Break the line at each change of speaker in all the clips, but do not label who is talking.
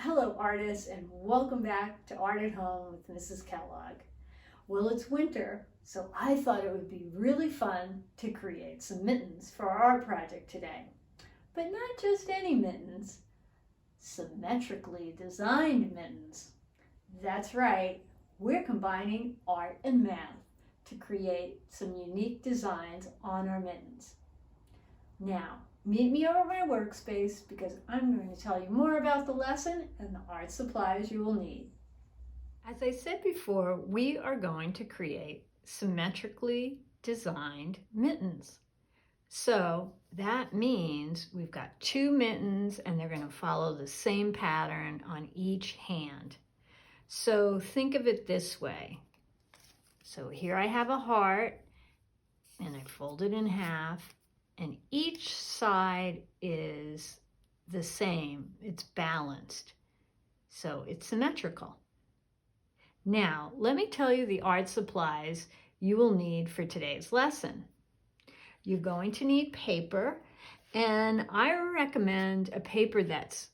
Hello artists, and welcome back to Art at Home with Mrs. Kellogg. Well, it's winter, so I thought it would be really fun to create some mittens for our art project today. But not just any mittens, symmetrically designed mittens. That's right, we're combining art and math to create some unique designs on our mittens. Now, meet me over my workspace because I'm going to tell you more about the lesson and the art supplies you will need. As I said before, we are going to create symmetrically designed mittens. So that means we've got two mittens and they're going to follow the same pattern on each hand. So think of it this way. So here I have a heart and I fold it in half. And each side is the same, it's balanced, so it's symmetrical. Now, let me tell you the art supplies you will need for today's lesson. You're going to need paper, and I recommend a paper that's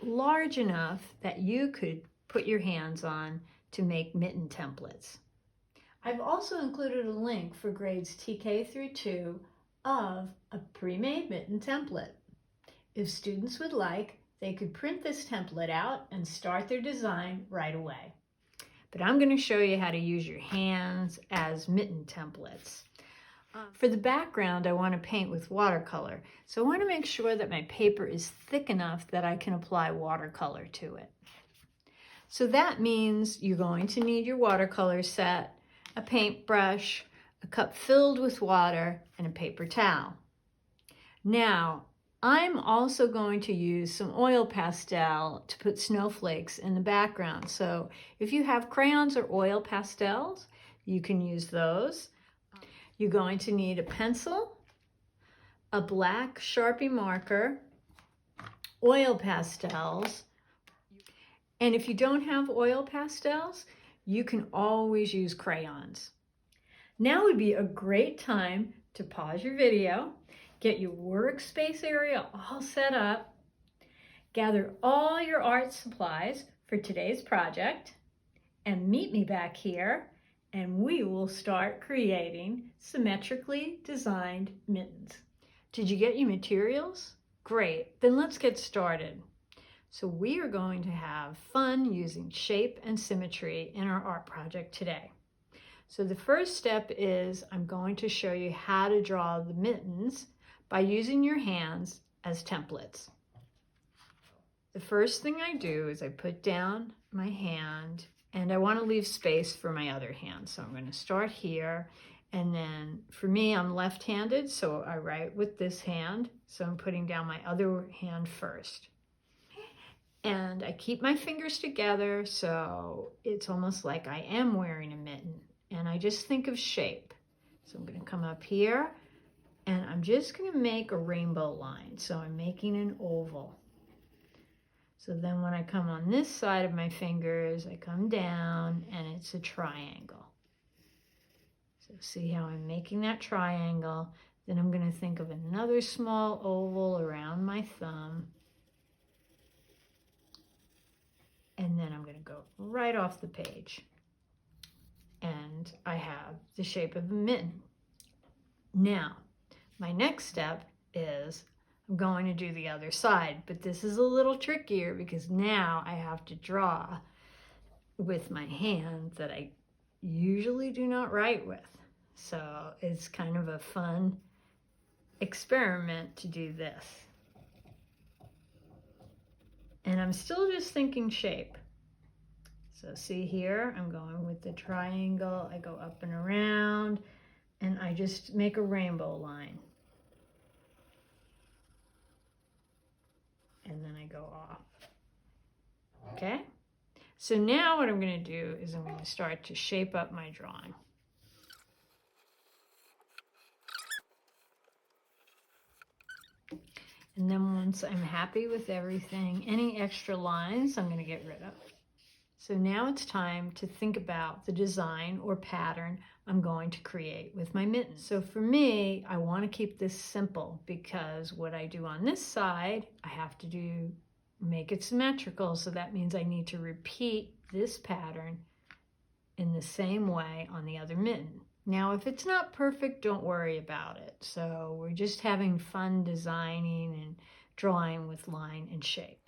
large enough that you could put your hands on to make mitten templates. I've also included a link for grades TK through 2 of a pre-made mitten template. If students would like, they could print this template out and start their design right away. But I'm going to show you how to use your hands as mitten templates. For the background, I want to paint with watercolor. So I want to make sure that my paper is thick enough that I can apply watercolor to it. So that means you're going to need your watercolor set, a paintbrush, a cup filled with water, and a paper towel. Now, I'm also going to use some oil pastel to put snowflakes in the background. So if you have crayons or oil pastels, you can use those. You're going to need a pencil, a black Sharpie marker, oil pastels, and if you don't have oil pastels, you can always use crayons. Now would be a great time to pause your video, get your workspace area all set up, gather all your art supplies for today's project, and meet me back here, and we will start creating symmetrically designed mittens. Did you get your materials? Great, then let's get started. So we are going to have fun using shape and symmetry in our art project today. So the first step is I'm going to show you how to draw the mittens by using your hands as templates. The first thing I do is I put down my hand and I want to leave space for my other hand. So I'm going to start here, and then for me I'm left-handed, so I write with this hand. So I'm putting down my other hand first. And I keep my fingers together so it's almost like I am wearing a mitten. And I just think of shape. So I'm going to come up here and I'm just going to make a rainbow line. So I'm making an oval. So then when I come on this side of my fingers, I come down and it's a triangle. So see how I'm making that triangle. Then I'm going to think of another small oval around my thumb. And then I'm going to go right off the page. And I have the shape of a mitten. Now, my next step is I'm going to do the other side, but this is a little trickier because now I have to draw with my hand that I usually do not write with. So it's kind of a fun experiment to do this. And I'm still just thinking shape. So see here, I'm going with the triangle, I go up and around, and I just make a rainbow line. And then I go off. Okay? So now what I'm going to do is I'm going to start to shape up my drawing. And then once I'm happy with everything, any extra lines I'm going to get rid of. So now it's time to think about the design or pattern I'm going to create with my mittens. So for me, I want to keep this simple because what I do on this side, I have to do make it symmetrical, so that means I need to repeat this pattern in the same way on the other mitten. Now, if it's not perfect, don't worry about it. So we're just having fun designing and drawing with line and shape.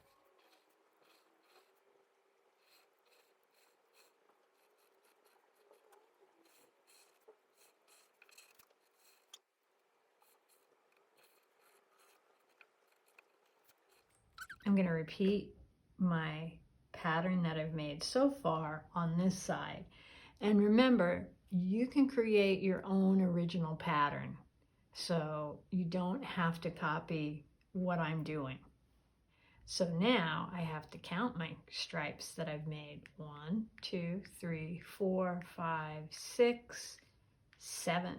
I'm going to repeat my pattern that I've made so far on this side. And remember, you can create your own original pattern, so you don't have to copy what I'm doing. So now I have to count my stripes that I've made. 1, 2, 3, 4, 5, 6, 7.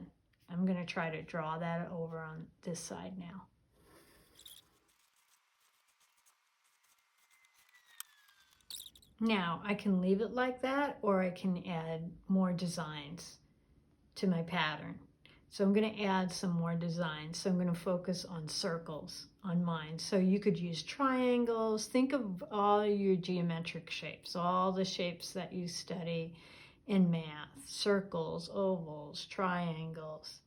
I'm going to try to draw that over on this side now. Now I can leave it like that, or I can add more designs to my pattern. So I'm going to add some more designs. So I'm going to focus on circles on mine. So you could use triangles. Think of all your geometric shapes, all the shapes that you study in math: circles, ovals, triangles,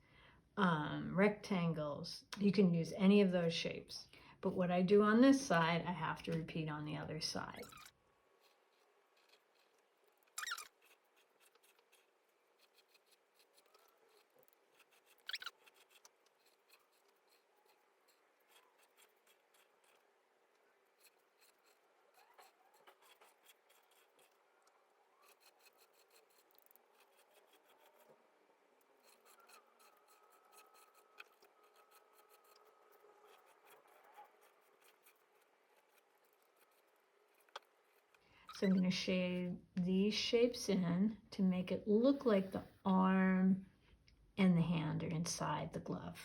rectangles. You can use any of those shapes. But what I do on this side, I have to repeat on the other side. So I'm going to shade these shapes in to make it look like the arm and the hand are inside the glove.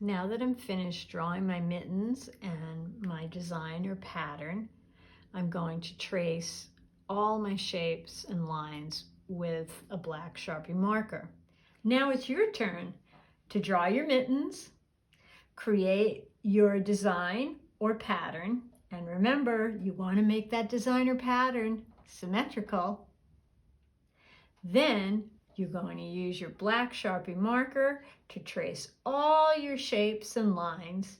Now that I'm finished drawing my mittens and my design or pattern, I'm going to trace all my shapes and lines with a black Sharpie marker. Now it's your turn to draw your mittens, create your design or pattern, and remember, you want to make that design or pattern symmetrical. Then you're going to use your black Sharpie marker to trace all your shapes and lines.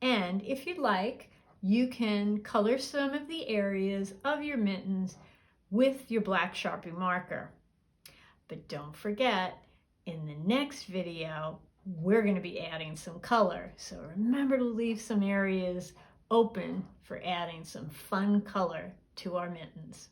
And if you'd like, you can color some of the areas of your mittens with your black Sharpie marker. But don't forget, in the next video, we're going to be adding some color. So remember to leave some areas open for adding some fun color to our mittens.